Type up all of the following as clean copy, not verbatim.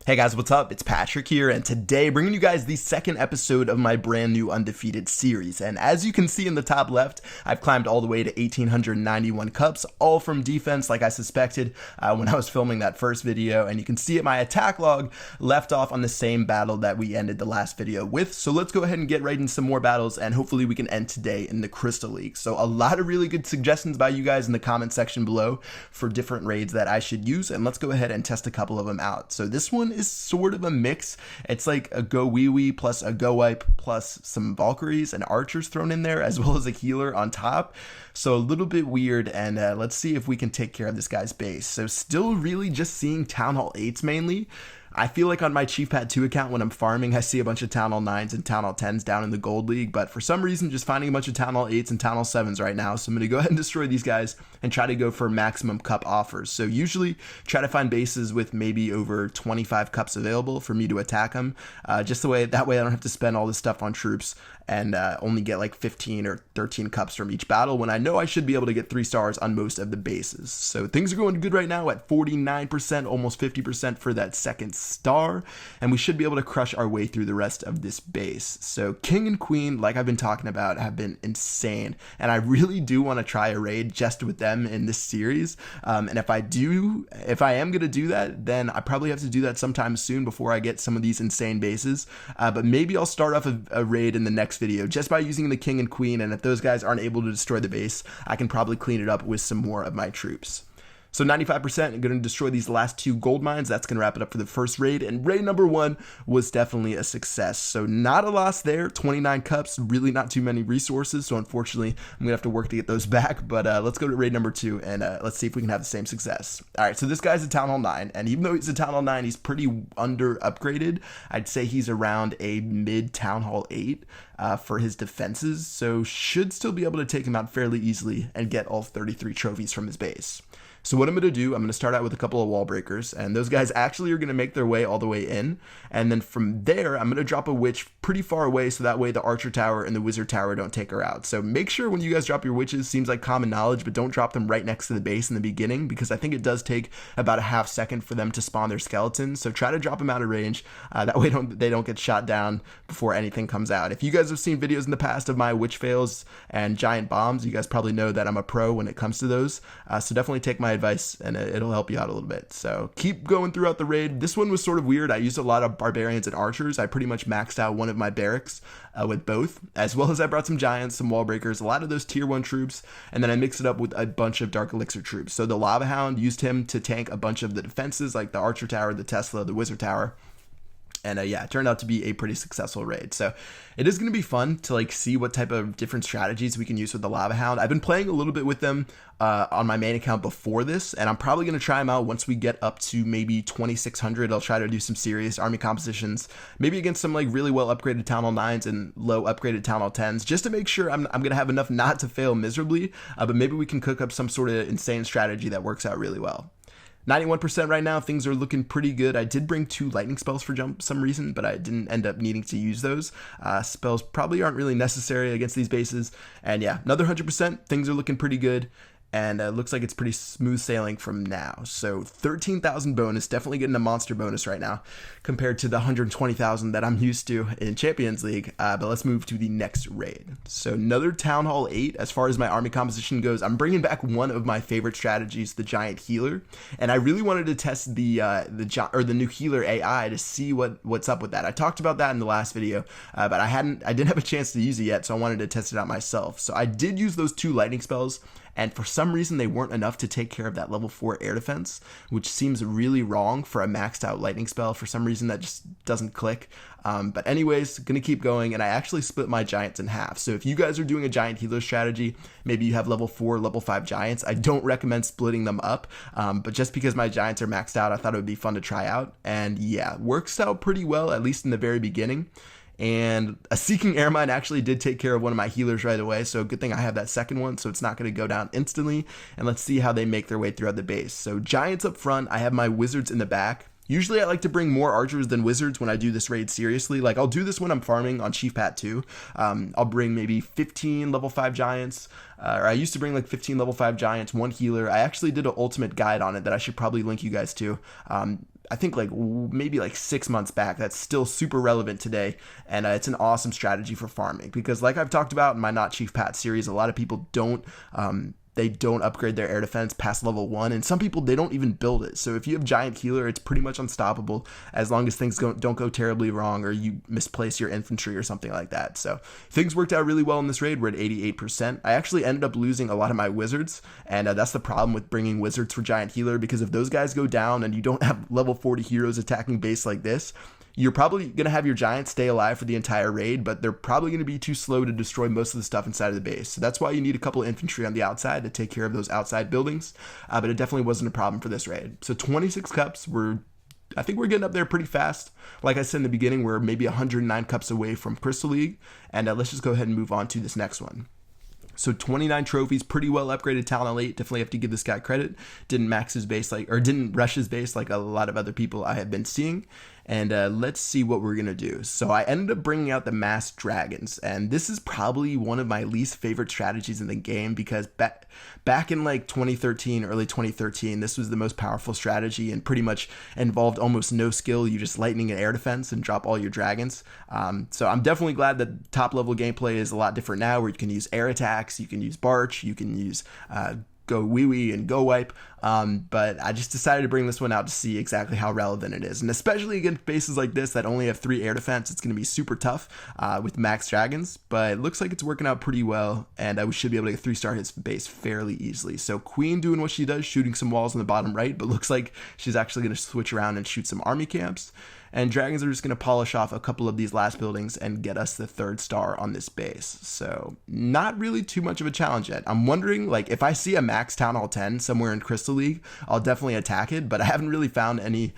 Hey guys, what's up? It's Patrick here, and today bringing you guys the second episode of my brand new Undefeated series. And as you can see in the top left, I've climbed all the way to 1,891 cups, all from defense like I suspected when I was filming that first video. And you can see my attack log left off on the same battle that we ended the last video with. So let's go ahead and get right into some more battles, and hopefully we can end today in the Crystal League. So a lot of really good suggestions by you guys in the comment section below for different raids that I should use, and let's go ahead and test a couple of them out. So this one is sort of a mix. It's like a go wee wee plus a go wipe plus some Valkyries and archers thrown in there, as well as a healer on top. So a little bit weird, and let's see if we can take care of this guy's base. So still really just seeing Town Hall 8s mainly. I feel like on my Chief Pat 2 account when I'm farming, I see a bunch of Town Hall 9s and Town Hall 10s down in the Gold League, but for some reason just finding a bunch of Town Hall 8s and Town Hall 7s right now. So I'm going to go ahead and destroy these guys and try to go for maximum cup offers. So usually try to find bases with maybe over 25 cups available for me to attack them. Just that way I don't have to spend all this stuff on troops and only get like 15 or 13 cups from each battle when I know I should be able to get 3 stars on most of the bases. So things are going good right now at 49%, almost 50% for that second star, and we should be able to crush our way through the rest of this base. So King and Queen, like I've been talking about, have been insane, and I really do want to try a raid just with them in this series. And if I am going to do that, then I probably have to do that sometime soon before I get some of these insane bases. But maybe I'll start off a raid in the next video just by using the King and Queen, and if those guys aren't able to destroy the base, I can probably clean it up with some more of my troops. So 95%, I'm going to destroy these last 2 gold mines. That's going to wrap it up for the first raid. And raid number 1 was definitely a success. So not a loss there. 29 cups, really not too many resources. So unfortunately, I'm going to have to work to get those back. But let's go to raid number 2 and let's see if we can have the same success. All right, so this guy's a Town Hall 9. And even though he's a Town Hall 9, he's pretty under upgraded. I'd say he's around a mid Town Hall 8 for his defenses. So should still be able to take him out fairly easily and get all 33 trophies from his base. So what I'm going to do, I'm going to start out with a couple of wall breakers, and those guys actually are going to make their way all the way in, and then from there, I'm going to drop a witch pretty far away so that way the archer tower and the wizard tower don't take her out. So make sure when you guys drop your witches, seems like common knowledge, but don't drop them right next to the base in the beginning, because I think it does take about a half second for them to spawn their skeletons. So try to drop them out of range, that way they don't get shot down before anything comes out. If you guys have seen videos in the past of my witch fails and giant bombs, you guys probably know that I'm a pro when it comes to those. So definitely take my advice and it'll help you out a little bit. So keep going throughout the raid. This one was sort of weird. I used a lot of barbarians and archers. I pretty much maxed out one of my barracks with both, as well as I brought some giants, some wall breakers, a lot of those tier 1 troops, and then I mixed it up with a bunch of dark elixir troops. So the lava hound, used him to tank a bunch of the defenses like the archer tower, the Tesla, the wizard tower. And yeah, it turned out to be a pretty successful raid. So it is going to be fun to like see what type of different strategies we can use with the Lava Hound. I've been playing a little bit with them on my main account before this, and I'm probably going to try them out once we get up to maybe 2,600. I'll try to do some serious army compositions, maybe against some like really well upgraded Town Hall 9s and low upgraded Town Hall 10s, just to make sure I'm going to have enough not to fail miserably. But maybe we can cook up some sort of insane strategy that works out really well. 91% right now, things are looking pretty good. I did bring 2 lightning spells for some reason, but I didn't end up needing to use those. Spells probably aren't really necessary against these bases. And yeah, another 100%, things are looking pretty good. And looks like it's pretty smooth sailing from now. So 13,000 bonus, definitely getting a monster bonus right now compared to the 120,000 that I'm used to in Champions League. But let's move to the next raid. So another Town Hall 8. As far as my army composition goes, I'm bringing back one of my favorite strategies, the Giant Healer. And I really wanted to test the new Healer AI to see what's up with that. I talked about that in the last video, but I didn't have a chance to use it yet, so I wanted to test it out myself. So I did use those 2 lightning spells, and for some reason they weren't enough to take care of that level 4 air defense, which seems really wrong for a maxed out lightning spell. For some reason that just doesn't click. But anyways, gonna keep going, and I actually split my giants in half. So if you guys are doing a giant healer strategy, maybe you have level 4, level 5 giants, I don't recommend splitting them up, but just because my giants are maxed out, I thought it would be fun to try out. And yeah, works out pretty well, at least in the very beginning. And a Seeking Airmine actually did take care of one of my healers right away, so good thing I have that second one, so it's not going to go down instantly. And let's see how they make their way throughout the base. So giants up front, I have my wizards in the back. Usually I like to bring more archers than wizards when I do this raid seriously. Like I'll do this when I'm farming on Chief Pat 2. I'll bring maybe 15 level 5 giants, or I used to bring like 15 level 5 giants, 1 healer. I actually did an ultimate guide on it that I should probably link you guys to. I think like maybe like 6 months back. That's still super relevant today, and it's an awesome strategy for farming because, like I've talked about in my Not Chief Pat series, a lot of people don't they don't upgrade their air defense past level 1, and some people, they don't even build it. So if you have giant healer, it's pretty much unstoppable as long as things don't go terribly wrong or you misplace your infantry or something like that. So things worked out really well in this raid. We're at 88%. I actually ended up losing a lot of my wizards, and that's the problem with bringing wizards for giant healer, because if those guys go down and you don't have level 40 heroes attacking base like this, you're probably going to have your giants stay alive for the entire raid, but they're probably going to be too slow to destroy most of the stuff inside of the base. So that's why you need a couple of infantry on the outside to take care of those outside buildings, but it definitely wasn't a problem for this raid. So 26 cups, I think we're getting up there pretty fast. Like I said in the beginning, we're maybe 109 cups away from Crystal League, and let's just go ahead and move on to this next one. So 29 trophies, pretty well upgraded Town Hall 8. Definitely have to give this guy credit. Didn't max his base didn't rush his base like a lot of other people I have been seeing. And let's see what we're going to do. So I ended up bringing out the masked dragons, and this is probably one of my least favorite strategies in the game, because back in like 2013, early 2013, this was the most powerful strategy and pretty much involved almost no skill. You just lightning and air defense and drop all your dragons. So I'm definitely glad that top level gameplay is a lot different now, where you can use air attacks, you can use Barch, you can use go wee wee and go wipe, but I just decided to bring this one out to see exactly how relevant it is, and especially against bases like this that only have 3 air defense, it's going to be super tough with max dragons, but it looks like it's working out pretty well, and we should be able to 3-star his base fairly easily. So Queen doing what she does, shooting some walls in the bottom right, but looks like she's actually going to switch around and shoot some army camps. And dragons are just going to polish off a couple of these last buildings and get us the 3rd star on this base. So not really too much of a challenge yet. I'm wondering, like, if I see a max Town Hall 10 somewhere in Crystal League, I'll definitely attack it, but I haven't really found any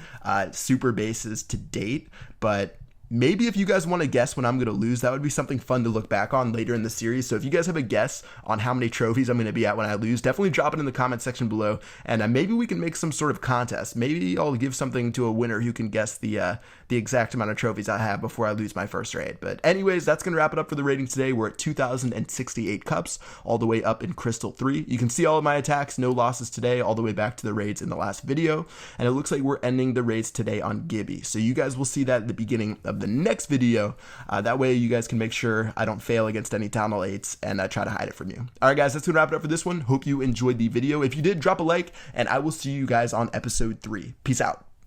super bases to date. But maybe if you guys want to guess when I'm going to lose, that would be something fun to look back on later in the series. So if you guys have a guess on how many trophies I'm going to be at when I lose, definitely drop it in the comment section below, and maybe we can make some sort of contest. Maybe I'll give something to a winner who can guess the exact amount of trophies I have before I lose my first raid. But anyways, that's going to wrap it up for the rating today. We're at 2,068 cups, all the way up in Crystal 3. You can see all of my attacks, no losses today, all the way back to the raids in the last video. And it looks like we're ending the raids today on Gibby. So you guys will see that at the beginning of the next video. That way you guys can make sure I don't fail against any Town Hall 8s and try to hide it from you. Alright guys, that's going to wrap it up for this one. Hope you enjoyed the video. If you did, drop a like, and I will see you guys on episode 3. Peace out.